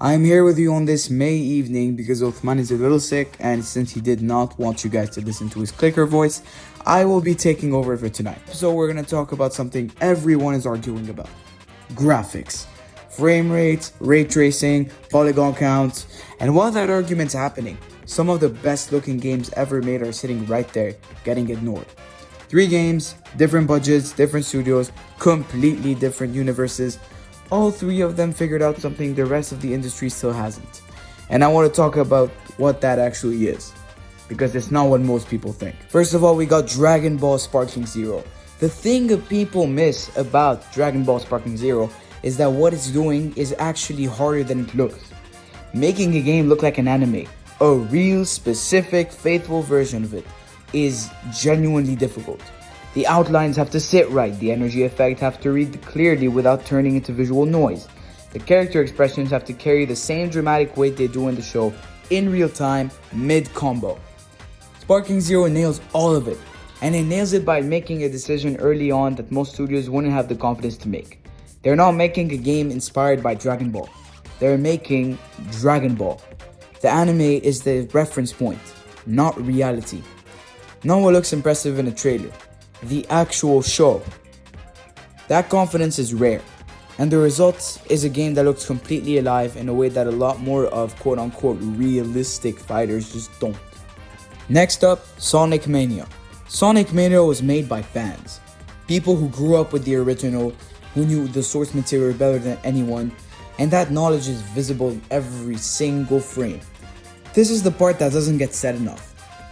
I'm here with you on this May evening because Othmane is a little sick, and since he did not want you guys to listen to his clicker voice, I will be taking over for tonight. So we're going to talk about something everyone is arguing about. Graphics. Frame rates, ray tracing, polygon counts, and while that argument's happening, some of the best looking games ever made are sitting right there, getting ignored. 3 games, different budgets, different studios, completely different universes. All 3 of them figured out something the rest of the industry still hasn't. And I want to talk about what that actually is, because it's not what most people think. First of all, we got Dragon Ball Sparking Zero. The thing that people miss about Dragon Ball Sparking Zero is that what it's doing is actually harder than it looks. Making a game look like an anime, a real, specific, faithful version of it, is genuinely difficult. The outlines have to sit right, the energy effects have to read clearly without turning into visual noise. The character expressions have to carry the same dramatic weight they do in the show in real time, mid-combo. Sparking Zero nails all of it, and it nails it by making a decision early on that most studios wouldn't have the confidence to make. They're not making a game inspired by Dragon Ball. They're making Dragon Ball. The anime is the reference point, not reality. Not what looks impressive in a trailer. The actual show. That confidence is rare, and the result is a game that looks completely alive in a way that a lot more of quote-unquote realistic fighters just don't. Next up, Sonic Mania. Sonic Mania was made by fans, people who grew up with the original, who knew the source material better than anyone, and that knowledge is visible in every single frame. This is the part that doesn't get said enough.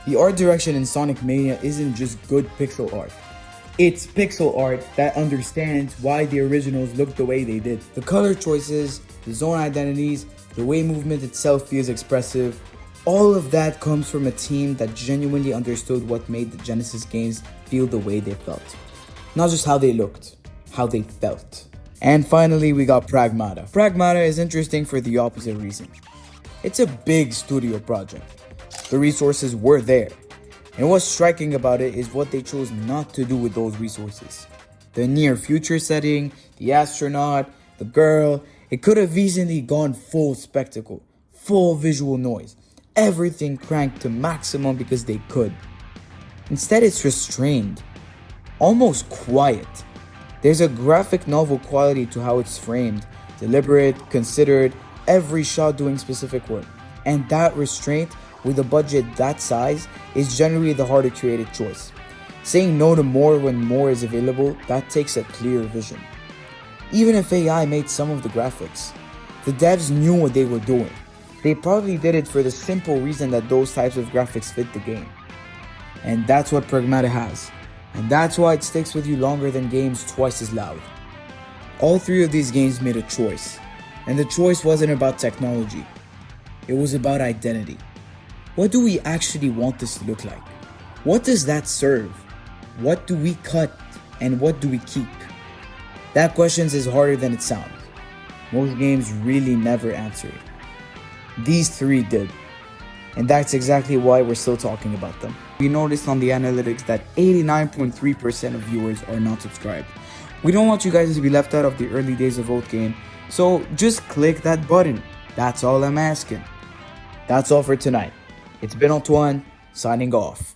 The art direction in Sonic Mania isn't just good pixel art. It's pixel art that understands why the originals look the way they did. The color choices, the zone identities, the way movement itself feels expressive, all of that comes from a team that genuinely understood what made the Genesis games feel the way they felt. Not just how they looked, how they felt. And finally, we got Pragmata. Pragmata is interesting for the opposite reason. It's a big studio project. The resources were there, and what's striking about it is what they chose not to do with those resources. The near future setting, the astronaut, the girl, it could have easily gone full spectacle, full visual noise, everything cranked to maximum because they could. Instead, it's restrained, almost quiet. There's a graphic novel quality to how it's framed, deliberate, considered, every shot doing specific work, and that restraint with a budget that size is generally the harder creative choice. Saying no to more when more is available, that takes a clear vision. Even if AI made some of the graphics, the devs knew what they were doing. They probably did it for the simple reason that those types of graphics fit the game. And that's what Pragmata has. And that's why it sticks with you longer than games twice as loud. All 3 of these games made a choice. And the choice wasn't about technology. It was about identity. What do we actually want this to look like? What does that serve? What do we cut and what do we keep? That question is harder than it sounds. Most games really never answer it. These 3 did. And that's exactly why we're still talking about them. We noticed on the analytics that 89.3% of viewers are not subscribed. We don't want you guys to be left out of the early days of Oth Game, so just click that button. That's all I'm asking. That's all for tonight. It's been Othmane, signing off.